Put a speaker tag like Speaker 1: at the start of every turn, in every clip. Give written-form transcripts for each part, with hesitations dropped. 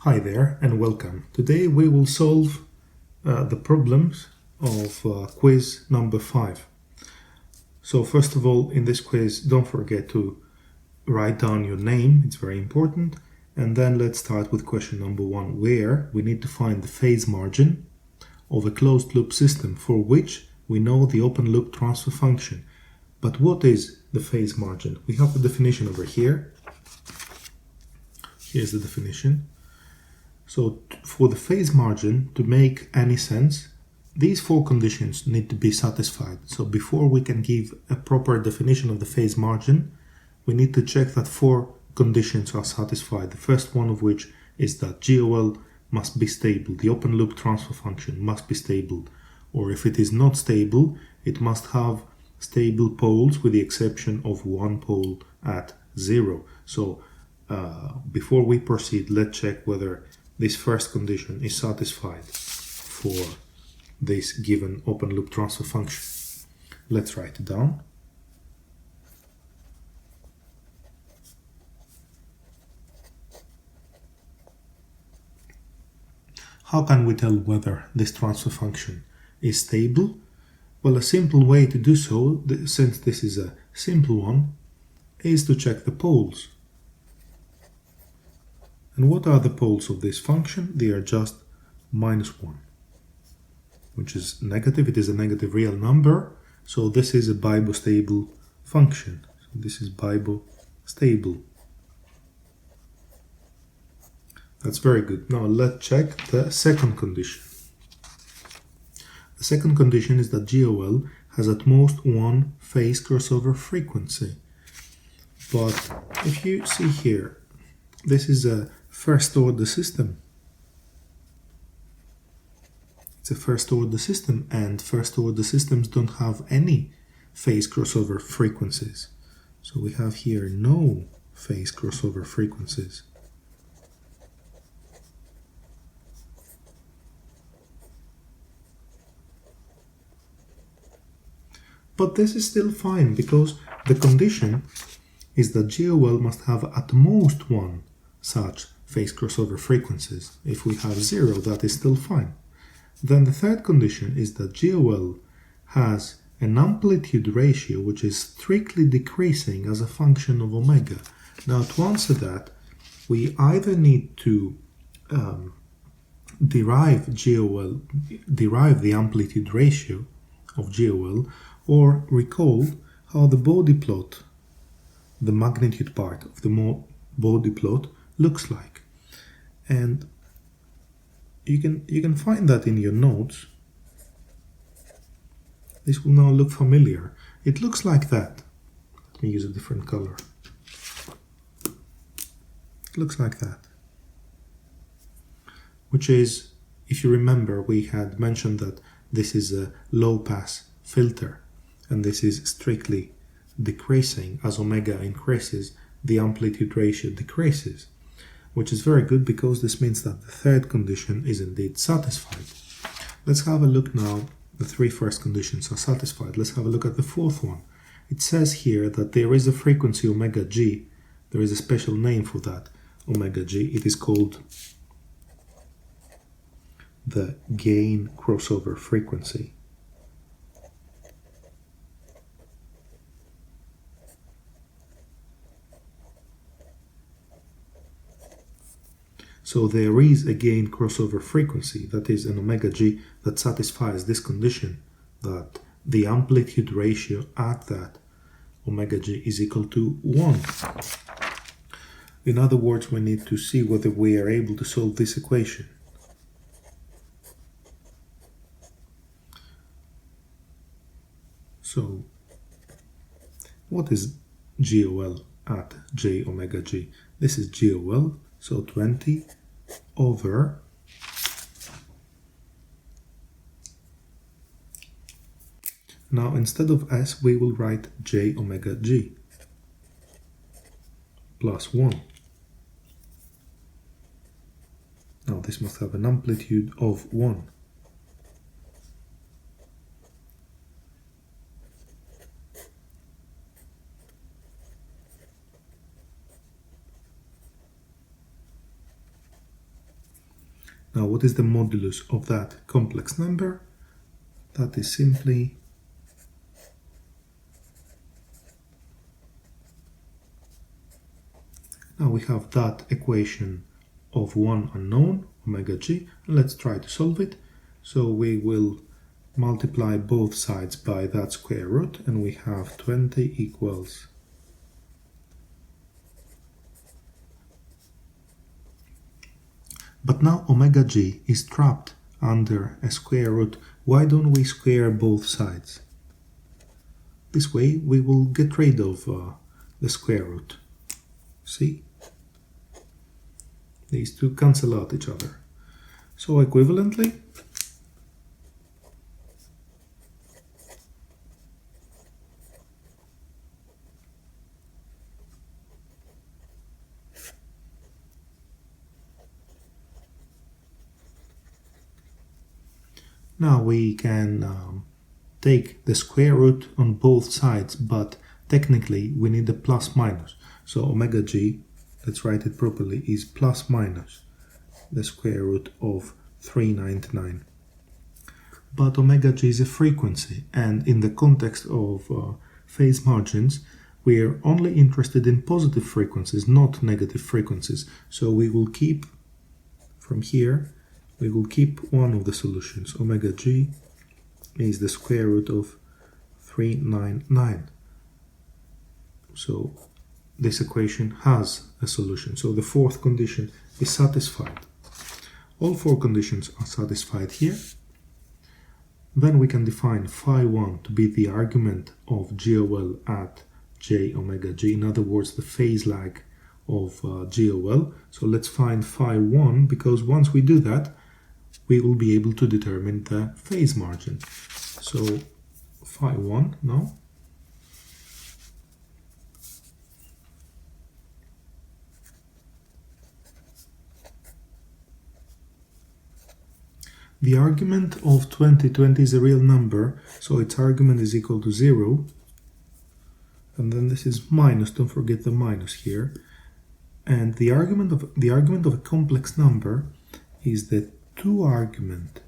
Speaker 1: Hi there and welcome. Today we will solve the problems of quiz number 5. So first of all, in this quiz, don't forget to write down your name, it's very important. And then let's start with question number 1, where we need to find the phase margin of a closed loop system for which we know the open loop transfer function. But what is the phase margin? We have the definition over here. Here's the definition. So for the phase margin to make any sense, these 4 conditions need to be satisfied. So before we can give a proper definition of the phase margin, we need to check that 4 conditions are satisfied. The first one of which is that GOL must be stable. The open loop transfer function must be stable. Or if it is not stable, it must have stable poles with the exception of one pole at 0. So before we proceed, let's check whether this first condition is satisfied for this given open loop transfer function. Let's write it down. How can we tell whether this transfer function is stable? Well, a simple way to do so, since this is a simple one, is to check the poles. And what are the poles of this function? They are just -1, which is negative. It is a negative real number, so this is a bibostable function. So this is bibostable. That's very good. Now let's check the second condition. The second condition is that GOL has at most one phase crossover frequency. But if you see here, this is a first order system. It's a first order system, and first order systems don't have any phase crossover frequencies. So we have here no phase crossover frequencies. But this is still fine because the condition is that GOL must have at most one such phase crossover frequencies. If we have 0, that is still fine. Then the third condition is that GOL has an amplitude ratio which is strictly decreasing as a function of omega. Now to answer that, we either need to derive the amplitude ratio of GOL, or recall how the body plot, the magnitude part of the body plot, looks like. And you can find that in your notes. This will now look familiar. It looks like that. Let me use a different color. It looks like that. Which is, if you remember, we had mentioned that this is a low pass filter, and this is strictly decreasing. As omega increases, the amplitude ratio decreases, which is very good because this means that the third condition is indeed satisfied. Let's have a look now. The 3 first conditions are satisfied. Let's have a look at the 4th one. It says here that there is a frequency omega g. There is a special name for that omega g. It is called the gain crossover frequency. So there is a gain crossover frequency, that is an omega g, that satisfies this condition, that the amplitude ratio at that omega g is equal to 1. In other words, we need to see whether we are able to solve this equation. So what is GOL at j omega g? This is GOL. So 20 over now instead of s we will write j omega g plus 1. Now this must have an amplitude of 1. Now, what is the modulus of that complex number? That is simply now we have that equation of one unknown, omega g, and let's try to solve it. So we will multiply both sides by that square root, and we have 20 equals but now omega g is trapped under a square root. Why don't we square both sides? This way we will get rid of the square root. See? These two cancel out each other. So equivalently, now we can take the square root on both sides, but technically we need a plus minus. So omega g, let's write it properly, is plus minus the square root of 399. But omega g is a frequency, and in the context of phase margins, we are only interested in positive frequencies, not negative frequencies. So we will keep, from here, we will keep one of the solutions. Omega g is the square root of 399. So this equation has a solution. So the fourth condition is satisfied. All four conditions are satisfied here. Then we can define phi1 to be the argument of GOL at j omega g. In other words, the phase lag of GOL. So let's find phi1, because once we do that, we will be able to determine the phase margin. So phi1 now. The argument of 2020 is a real number, so its argument is equal to 0. And then this is minus, don't forget the minus here. And the argument of a complex number is the two-argument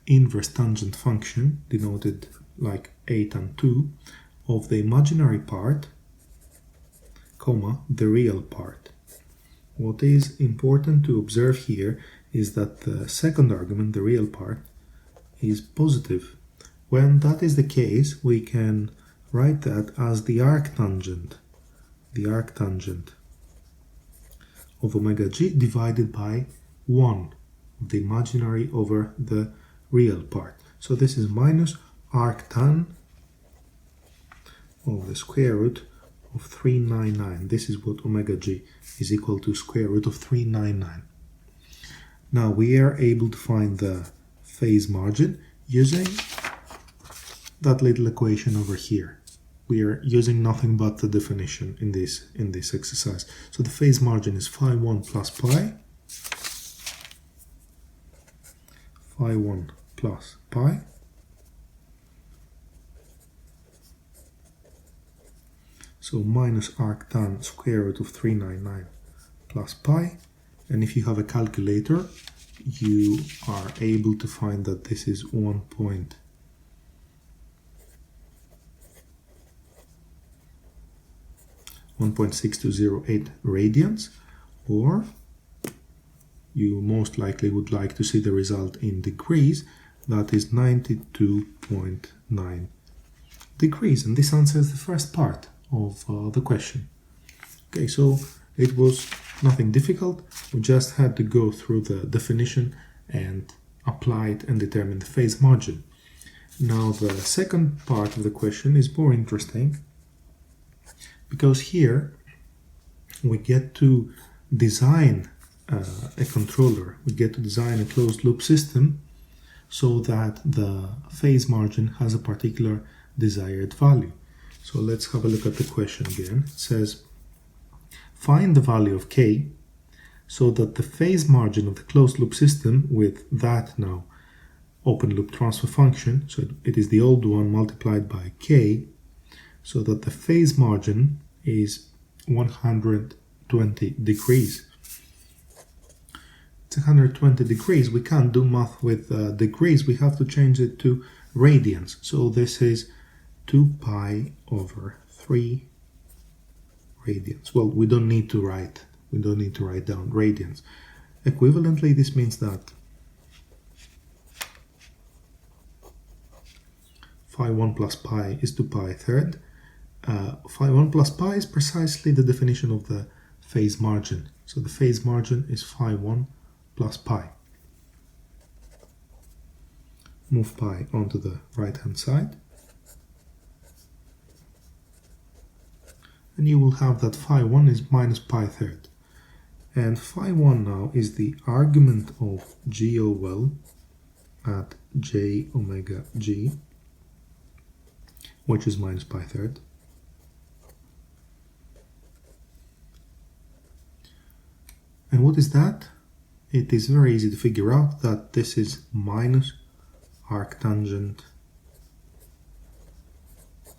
Speaker 1: inverse tangent function, denoted like a tan 2, of the imaginary part, comma, the real part. What is important to observe here is that the second argument, the real part, is positive. When that is the case, we can write that as the arctangent of omega g divided by 1, the imaginary over the real part. So this is minus arctan of the square root of 399. This is what omega g is equal to, square root of 399. Now we are able to find the phase margin using that little equation over here. We are using nothing but the definition in this exercise. So the phase margin is phi1 plus pi. Phi1 plus pi. So minus arctan square root of 399 plus pi. And if you have a calculator, you are able to find that this is 1.6208 radians, or you most likely would like to see the result in degrees, that is 92.9 degrees. And this answers the first part of the question. Okay, so it was nothing difficult. We just had to go through the definition and apply it and determine the phase margin. Now the second part of the question is more interesting, because here we get to design a controller, we get to design a closed loop system so that the phase margin has a particular desired value. So let's have a look at the question again. It says, find the value of k so that the phase margin of the closed loop system with that now open loop transfer function, so it is the old one multiplied by k, so that the phase margin is 120 degrees. It's 120 degrees. We can't do math with degrees. We have to change it to radians. So this is 2 pi over 3 radians. Well, we don't need to write down radians. Equivalently, this means that phi 1 plus pi is 2 pi third. Phi 1 plus pi is precisely the definition of the phase margin. So the phase margin is phi 1 plus pi. Move pi onto the right hand side. And you will have that phi 1 is minus pi third. And phi 1 now is the argument of GOL at j omega g, which is minus pi third. And what is that? It is very easy to figure out that this is minus arctangent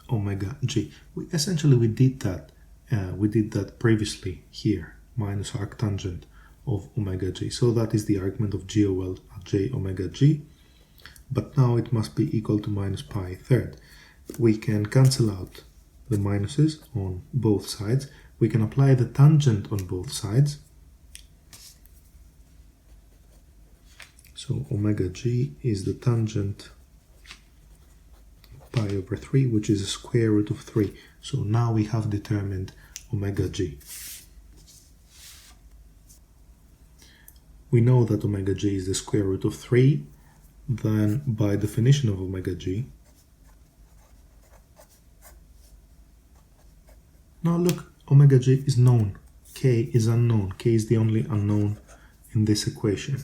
Speaker 1: omega g. We did that previously here, minus arctangent of omega g. So that is the argument of GOL at j omega g, but now it must be equal to minus pi third. We can cancel out the minuses on both sides. We can apply the tangent on both sides. So omega g is the tangent pi over 3, which is the square root of 3. So now we have determined omega g. We know that omega g is the square root of 3. Then by definition of omega g, now look, omega g is known, k is unknown, k is the only unknown in this equation.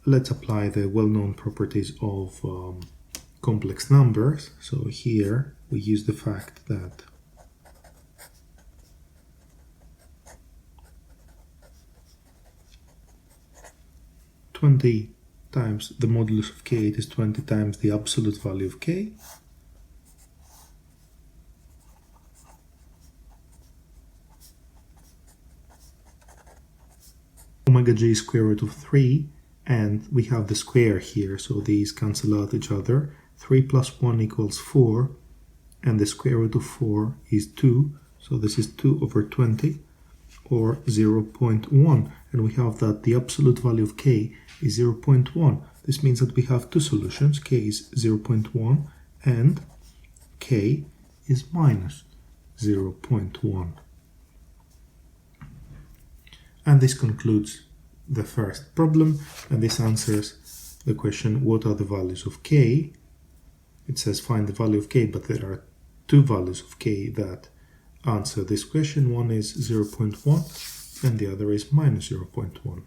Speaker 1: Let's apply the well-known properties of complex numbers. So here we use the fact that (20) times the modulus of k is 20 times the absolute value of k. Omega g is square root of 3, and we have the square here, so these cancel out each other. 3 plus 1 equals 4, and the square root of 4 is 2, so this is 2 over 20, or 0.1, and we have that the absolute value of k is 0.1. This means that we have two solutions, k is 0.1 and k is minus 0.1. And this concludes the first problem, and this answers the question, what are the values of k? It says find the value of k, but there are two values of k that answer this question. One is 0.1 and the other is minus 0.1.